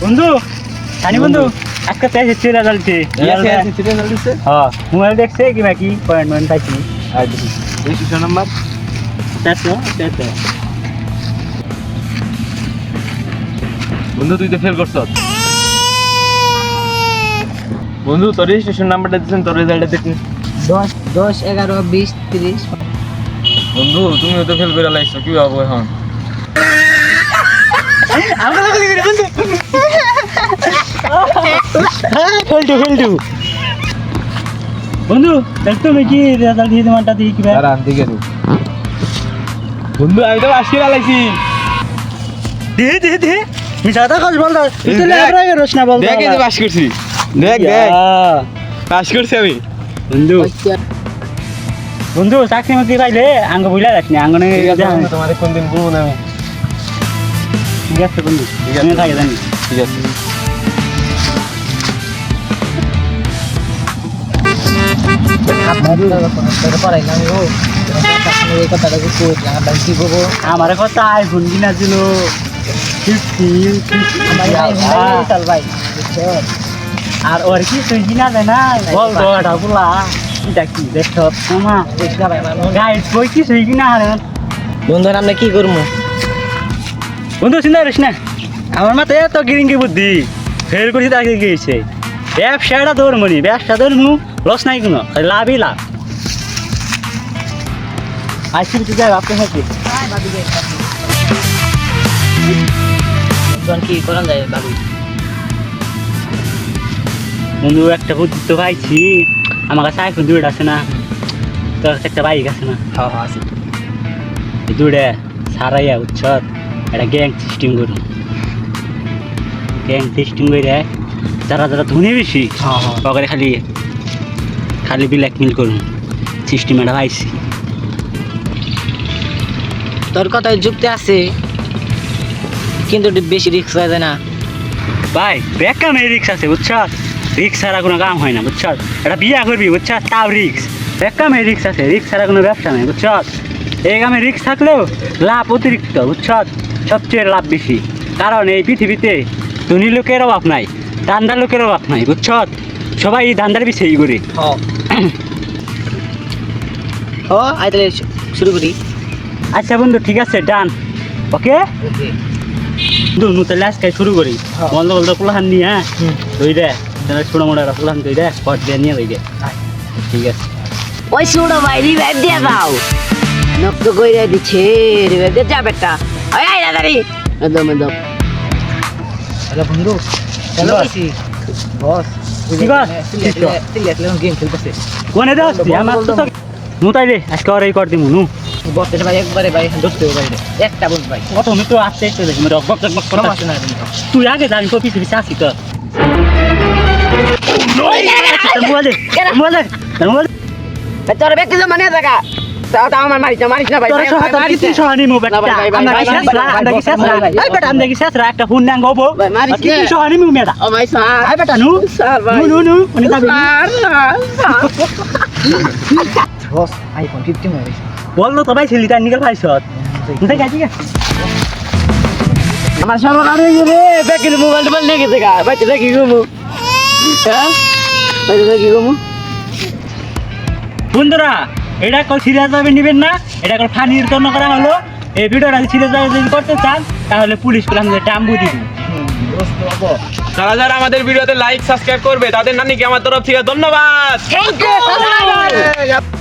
বন্ধু জানি বন্ধু আজকে চাই হচ্ছে রেজাল্ট হ্যাঁ মোবাইল দেখছে কি বাকি পয়েন্ট পাইছি আর দেখি রেজিস্ট্রেশন নাম্বার 400 বন্ধু তুই তো ফেল করছ বন্ধু তোর রেজিস্ট্রেশন নাম্বারটা দিছেন তোর রেজাল্টটা দেখি 10 11 20 30 বন্ধু তুমি তো ফেল করে লাইছো কি হবে এখন আমরা লাগলি করে বন্ধু খেলটু বন্ধু দেখতো নাকি রেজাল্ট দিয়ে তোমারটা দিয়ে কি ভাই আর আন দিকে বন্ধু আমি তো পাস করে লাইছি দে মিশাতা কাজ বল দাও তুই তো লেবরা করছ না বল দেখ এই যে পাস করছি দেখ পাস করছি আমি বন্ধু চাকরি মাকরি পাইলে আঙ্গ বইলা রাখনি আঙ্গনে তোমার কোন দিন বলবো না আমি ঠিক আছে বন্ধু ঠিক আছে থাকে জানি ঠিক আছে আমার কথা আইফোন কিনা ছিল আর ওর কি তুই কিনা যায় না বল তো বলা এটা কি দেখছ গাইড বই কি তুই কিনা হারে বন্ধু আমরা কি করবো বন্ধু চিন্তা করিস না আমার মাথায় এত গিরিঙ্গি বুদ্ধি ফেল করেছি তাকে গিয়েছে ব্যবসাটা ধরমনি ব্যবসা ধরমু লস নাই কোনো লাভই লাভ আজকে তুই যাই ভাবতে থাকি কি করা যায় বাবু বন্ধু একটা বুদ্ধি তো পাইছি আমার কাছে আইফোন দুইটা আছে না তোর কাছে একটা বাইক আছে না হ্যাঁ আছে দুইটা সারাইয়া উচ্ছত একটা গ্যাং সিস্টেম করুন গ্যাং সিস্টেম করে যারা যারা ধনী বেশি পকেটে খালি ব্ল্যাকমেল করুন সিস্টেম একটা পাইছি তোর কথায় যুক্তি আছে কিন্তু বেশি রিস্ক হয়ে যায় না ভাই বেকামে রিক্স আছে বুঝছ রিক্স ছাড়া কোনো কাম হয় না বুঝছ এটা বিয়া করবি বুঝছ তাও রিক্স বেকামে রিক্স আছে রিক্স ছাড়া কোনো ব্যবসা নেই বুঝছ এই কামে রিক্স থাকলেও লাভ অতিরিক্ত বুঝছ সবচেয়ে লাভ বেশি কারণ এই পৃথিবীতে ধনী লোকের অভাব নাই দান্দার লোকের অভাব নাই বুঝছ সবাই এই দান্দার পিছিয়ে করে আই তাহলে শুরু করি আচ্ছা বন্ধু ঠিক আছে ডান ওকে বন্ধু তাহলে আজকে শুরু করি বন্ধ বলতে পোলাহান নিয়ে হ্যাঁ দই দে ছোটো মোটা পোলাহান দই দে পট দিয়ে নিয়ে দই দে ঠিক আছে ওই ছোট ভাই রিভাইভ দিয়ে দাও নক্ত কইরা দিচ্ছে রিভাইভ দিয়ে যা বেটা ওই আই দাদারি একদম হ্যালো বন্ধু হ্যালো বস ঠিক আছে সিরিয়াসলি গেম খেলতেছে কোনে দাও আমার তো মুতাই দে আজকে আর এই কর দিমু নু বসতে ভাই একবারে ভাই ধরতে হবে ভাই একটা বন্ধু ভাই কত আমি তো আসতে আসতে দেখি বক বক বক করে আসে না তুই আগে জানি তো পিছে পিছে আসি তো মোবাইল তোর ব্যক্তি মানে দেখা তাও আমার মারিস না ভাই তোর কি সহানি মোবাইল আমরা কি শেষরা একটা ফোন নাং গবো কি সহানি মু মেডা ও ভাই স্যার আই বেটা নু স্যার ভাই নু উনি যাবে বস আইফোন 15 মারিস বললো তো ভাই ছেলেটা নিকাল পাইছত ঠিক আছে আমার সর্বনাশ হয়ে গেছে ব্যাকের মোবাইল নিয়ে গেছে গা ভাই কি গমু হ্যাঁ ভাই কি গমু বন্ধুরা এটা কল সিরিয়াস ভাবে নেবেন না এটা কল ফানির জন্য করা হলো এই ভিডিওটা সিরিয়াস ভাবে যদি করতে চান তাহলে পুলিশ করলাম যে টাম্বু দিব যারা যারা আমাদের ভিডিওতে লাইক সাবস্ক্রাইব করবে তাদের নানিকে আমার তরফ থেকে ধন্যবাদ থ্যাংক ইউ